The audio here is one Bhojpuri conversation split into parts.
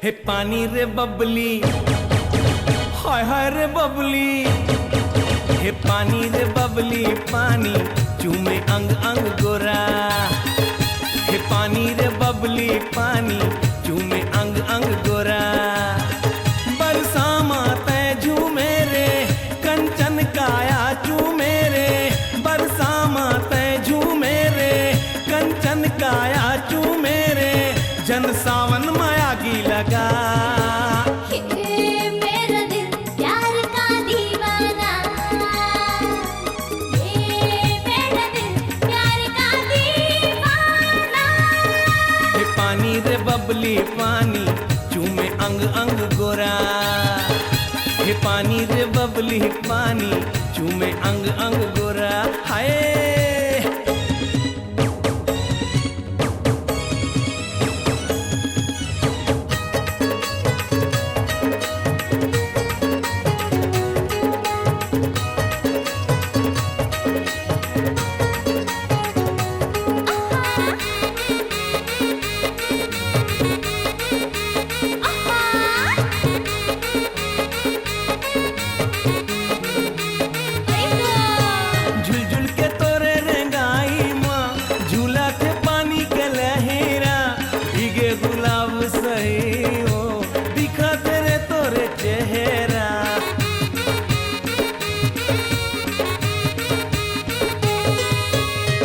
हे पानी रे बबली, हाय हाय रे बबली। हे पानी रे बबली पानी चूमे अंग अंग गोरा। हे पानी रे बबली पानी चूमे अंग अंग गोरा। बरसा माते झूमे रे कंचन काया चूमे रे। बरसा माते झूमे रे कंचन काया चूमे रे। जन सावन माया की लगा मेरा दिल प्यार का दीवाना। मेरा दिल प्यार का दीवाना। हे पानी रे बबली पानी चूमे अंग अंग गोरा। हे पानी रे बबली पानी चूमे अंग अंग गोरा। हाय झुलझुल के तोरे रेंगाई माँ झूला थे पानी के लहेरा। भीगे गुलाब सही हो दिखा तेरे तोरे चेहरा।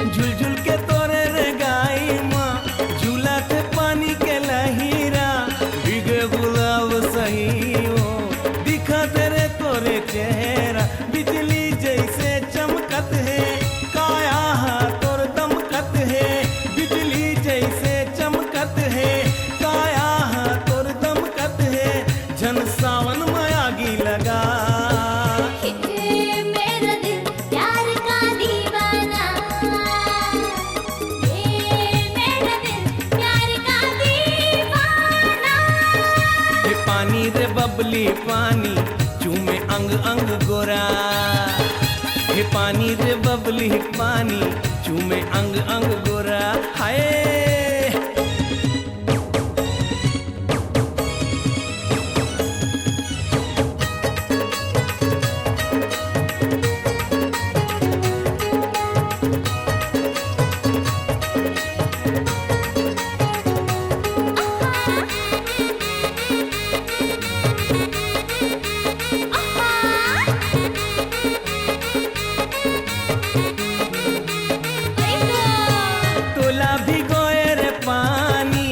झुलझुल के तोरे रेंगाई माँ झूला थे पानी के लहेरा। भीगे गुलाब सही हो दिखा तेरे तोरे चेहरा। बिजली जैसे चमकत है काया तोर दमकत है। बिजली जैसे चमकत है काया तोर दमकत है। जन सावन माया की लगा मेरा दिल प्यार का दीवाना। मेरा दिल प्यार का दीवाना। हे पानी रे बबली पानी चूमे अंग अंग गोरा। हे पानी रे बबली पानी चूमे अंग अंग गोरा। हाय तोला भिगोए रे पानी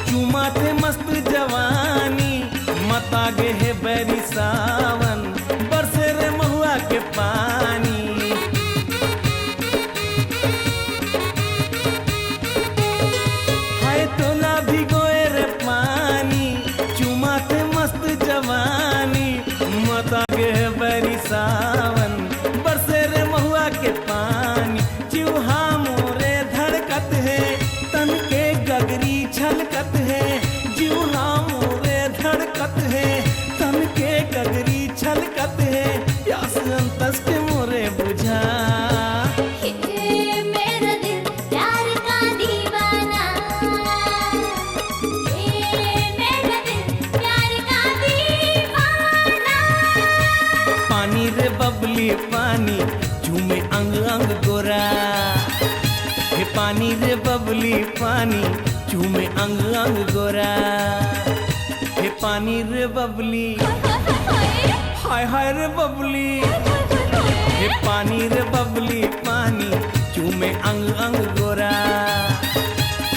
चूमा थे मस्त जवानी। मता गे है बैरी सावन बरसे रे महुआ के पानी। हाय तोला भिगोए रे पानी चूमा थे मस्त जवानी। मता गे है बैरी सावन बरसे रे महुआ के पानी। चिवहा मोरे धड़कत है तन के गगरी छलकत है। जीवहा मोरे धड़कत है तन के गगरी छलकत है। प्यास अंतस के मोरे बुझा मेरा दिल प्यार का दीवाना। मेरा दिल प्यार का दीवाना। पानी रे बबली पानी चूमे अंग अंग गोरा। हे पानी रे बबली पानी चूमे अंग अंग गोरा। हे पानी रे बबली हाय हाय रे बबली। हे पानी रे बबली पानी चूमे अंग अंग गोरा।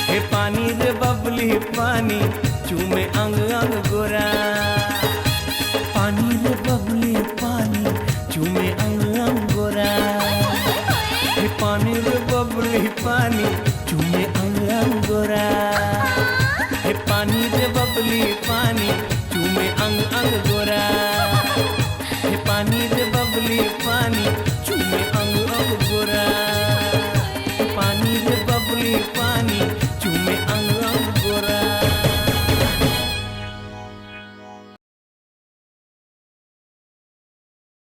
हे पानी रे बबली पानी चूमे अंग अंग गोरा। पानी रे बबली पानी चूमे अंग अंग गोरा। हे पानी रे बबली पानी चूमे अंग अंग गोरा। हे पानी रे बबली पानी चूमे अंग अंग गोरा। हे पानी रे बबली पानी